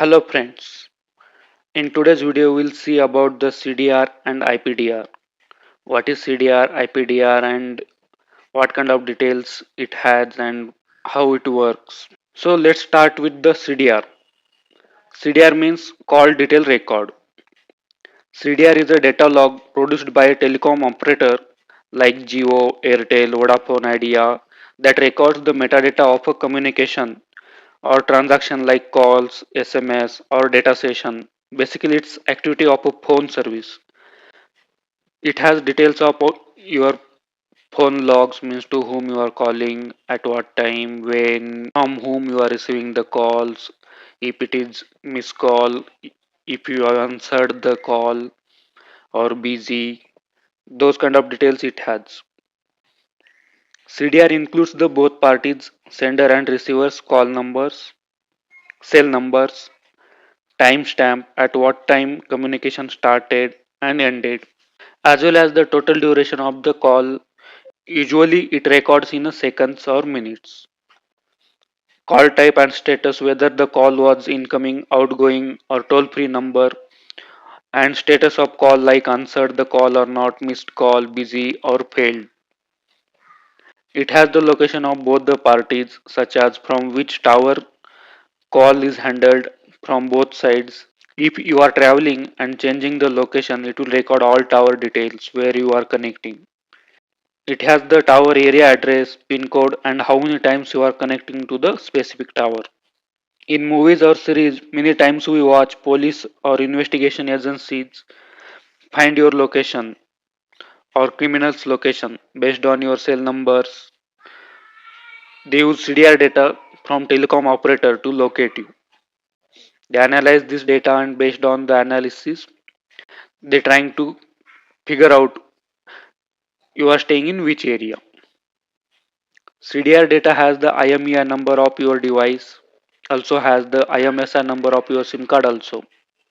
Hello friends. In today's video we'll see about the CDR and IPDR. What is CDR, IPDR and what kind of details it has and how it works. So let's start with the CDR. CDR means call detail record. CDR is a data log produced by a telecom operator like Jio, Airtel, Vodafone Idea that records the metadata of a communication or transaction like calls, SMS, or data session. Basically, it's activity of a phone service. It has details of your phone logs, means to whom you are calling, at what time, when, from whom you are receiving the calls, if it is missed call, if you have answered the call or busy. Those kind of details it has. CDR includes the both parties, sender and receiver's call numbers, cell numbers, timestamp at what time communication started and ended, as well as the total duration of the call. Usually it records in a seconds or minutes. Call type and status, whether the call was incoming, outgoing or toll free number, and status of call like answered the call or not, missed call, busy or failed. It has the location of both the parties, such as from which tower call is handled from both sides. If you are traveling and changing the location, it will record all tower details where you are connecting. It has the tower area address, pin code, and how many times you are connecting to the specific tower. In movies or series, many times we watch police or investigation agencies find your location or criminal's location based on your cell numbers. They use CDR data from telecom operator to locate you. They analyze this data and based on the analysis, they trying to figure out you are staying in which area. CDR data has the IMEI number of your device, also has the IMSI number of your SIM card also.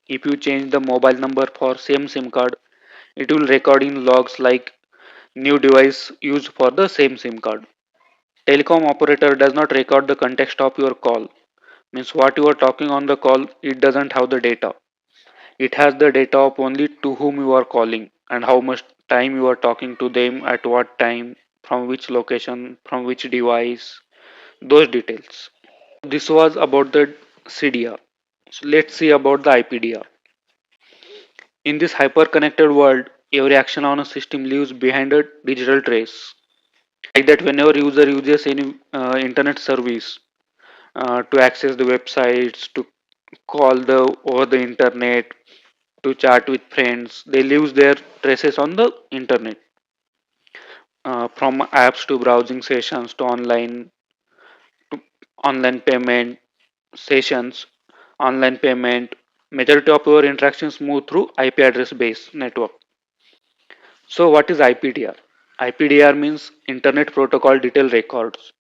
If you change the mobile number for same SIM card, it will record in logs like new device used for the same SIM card. Telecom operator does not record the context of your call. Means what you are talking on the call, it doesn't have the data. It has the data of only to whom you are calling and how much time you are talking to them, at what time, from which location, from which device, those details. This was about the CDR. So let's see about the IPDR. In this hyper-connected world, every action on a system leaves behind a digital trace. Like that, whenever user uses any internet service to access the websites, to call the over the internet, to chat with friends, they leave their traces on the internet. From apps to browsing sessions to online payment sessions, online payment. Majority of our interactions move through IP address based network. So what is IPDR? IPDR means Internet Protocol Detail Records.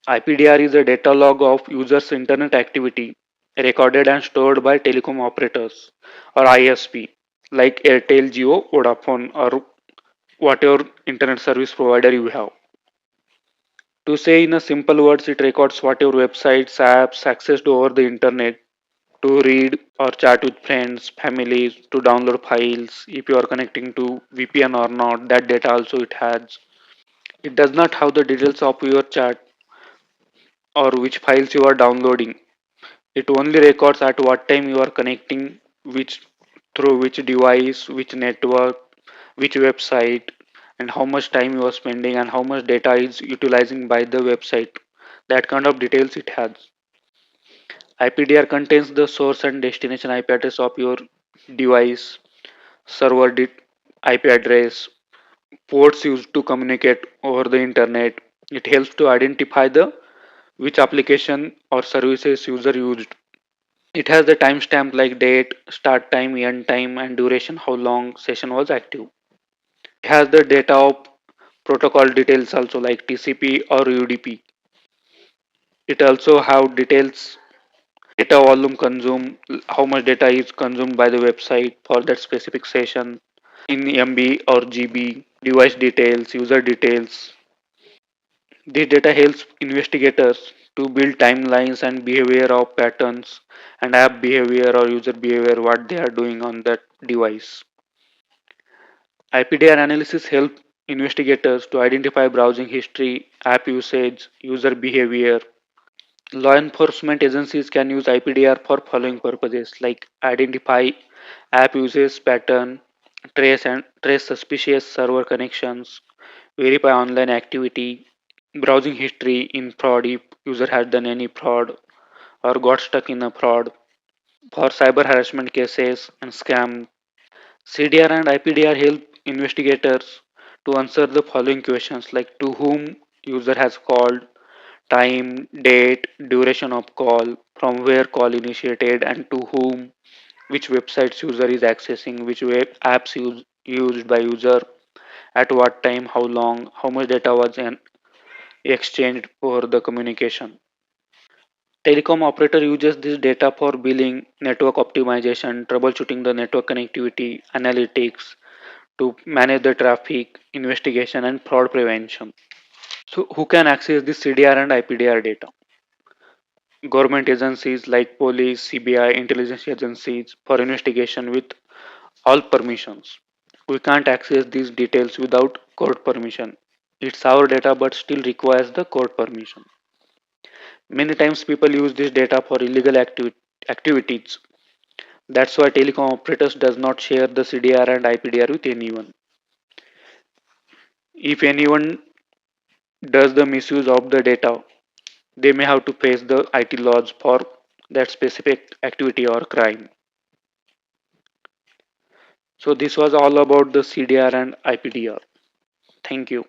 IPDR is a data log of users' internet activity recorded and stored by telecom operators or ISP like Airtel, Jio, Vodafone or whatever internet service provider you have. To say in a simple words, it records whatever websites, apps accessed over the internet to read or chat with friends, families, to download files, if you are connecting to VPN or not, that data also it has. It does not have the details of your chat or which files you are downloading. It only records at what time you are connecting, which through which device, which network, which website, and how much time you are spending and how much data is utilizing by the website. That kind of details it has. IPDR contains the source and destination IP address of your device, server IP address, ports used to communicate over the internet. It helps to identify the which application or services user used. It has the timestamp like date, start time, end time, and duration, how long session was active. It has the data of protocol details also like TCP or UDP. It also have details data volume consumed, how much data is consumed by the website for that specific session in MB or GB, device details, user details. This data helps investigators to build timelines and behavior of patterns and app behavior or user behavior what they are doing on that device. IPDR analysis help investigators to identify browsing history, app usage, user behavior. Law enforcement agencies can use IPDR for following purposes like identify app usage pattern, trace suspicious server connections, verify online activity, browsing history in fraud if user has done any fraud or got stuck in a fraud. For cyber harassment cases and scam, CDR and IPDR help investigators to answer the following questions like to whom user has called, time, date, duration of call, from where call initiated and to whom, which websites user is accessing, which web apps used by user, at what time, how long, how much data was exchanged for the communication. Telecom operator uses this data for billing, network optimization, troubleshooting the network connectivity, analytics to manage the traffic, investigation and fraud prevention. So who can access this CDR and IPDR data? Government agencies like police, CBI, intelligence agencies for investigation with all permissions. We can't access these details without court permission. It's our data but still requires the court permission. Many times people use this data for illegal activities. That's why telecom operators does not share the CDR and IPDR with anyone. If anyone does the misuse of the data, they may have to face the IT laws for that specific activity or crime. So this was all about the CDR and IPDR. Thank you.